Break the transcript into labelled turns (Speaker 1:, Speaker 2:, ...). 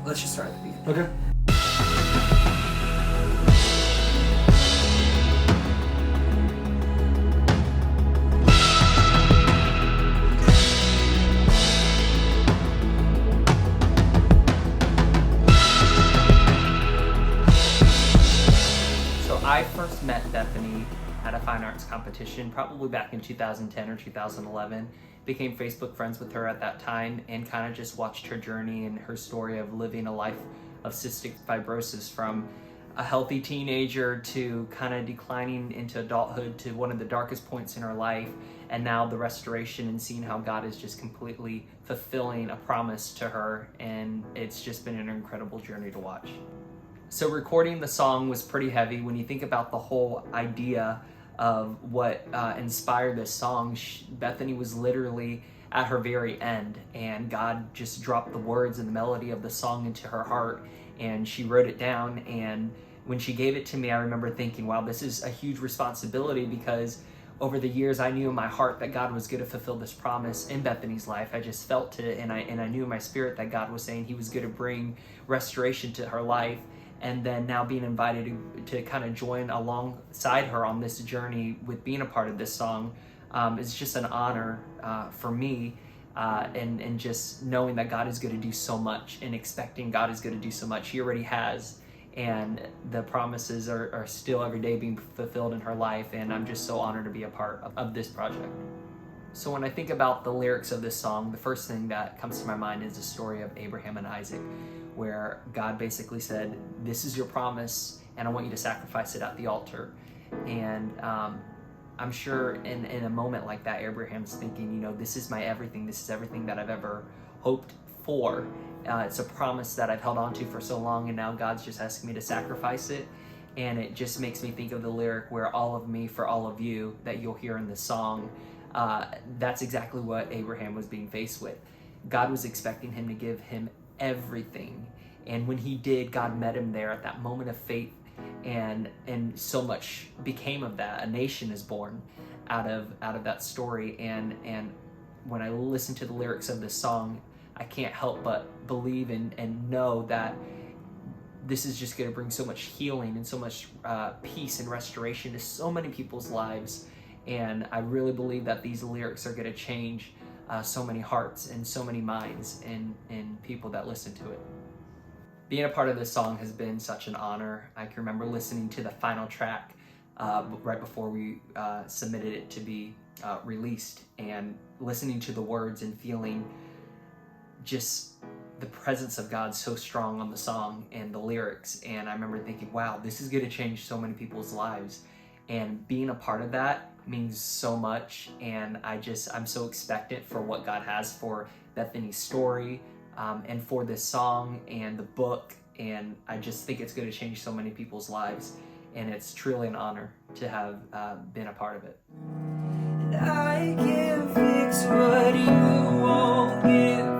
Speaker 1: Let's just start at the beginning.
Speaker 2: Okay.
Speaker 1: So I first met Bethany at a fine arts competition, probably back in 2010 or 2011. Became Facebook friends with her at that time and kind of just watched her journey and her story of living a life of cystic fibrosis from a healthy teenager to kind of declining into adulthood to one of the darkest points in her life, and now the restoration and seeing how God is just completely fulfilling a promise to her, and it's just been an incredible journey to watch. So recording the song was pretty heavy. When you think about the whole idea of what inspired this song, Bethany was literally at her very end, and God just dropped the words and the melody of the song into her heart, and she wrote it down. And when she gave it to me, I remember thinking, wow, this is a huge responsibility, because over the years I knew in my heart that God was going to fulfill this promise in Bethany's life. I just felt it, and I knew in my spirit that God was saying he was going to bring restoration to her life. And then now being invited to kind of join alongside her on this journey with being a part of this song is just an honor for me, and just knowing that God is going to do so much and expecting God is going to do so much. He already has, and the promises are still every day being fulfilled in her life, and I'm just so honored to be a part of this project. So when I think about the lyrics of this song, the first thing that comes to my mind is the story of Abraham and Isaac, where God basically said, this is your promise, and I want you to sacrifice it at the altar. And I'm sure in a moment like that, Abraham's thinking, this is my everything. This is everything that I've ever hoped for. It's a promise that I've held on to for so long, and now God's just asking me to sacrifice it. And it just makes me think of the lyric, where all of me for all of you, that you'll hear in the song. That's exactly what Abraham was being faced with. God was expecting him to give him everything, and when he did, God met him there at that moment of faith, and so much became of that. A nation is born out of that story, and when I listen to the lyrics of this song, I can't help but believe and know that this is just going to bring so much healing and so much peace and restoration to so many people's lives. And I really believe that these lyrics are going to change so many hearts and so many minds and people that listen to it. Being a part of this song has been such an honor. I can remember listening to the final track right before we submitted it to be released, and listening to the words and feeling just the presence of God so strong on the song and the lyrics. And I remember thinking, wow, this is going to change so many people's lives. And being a part of that means so much, and I'm so expectant for what God has for Bethany's story, and for this song and the book, and I just think it's going to change so many people's lives, and it's truly an honor to have been a part of it.
Speaker 3: And I can fix what you won't give.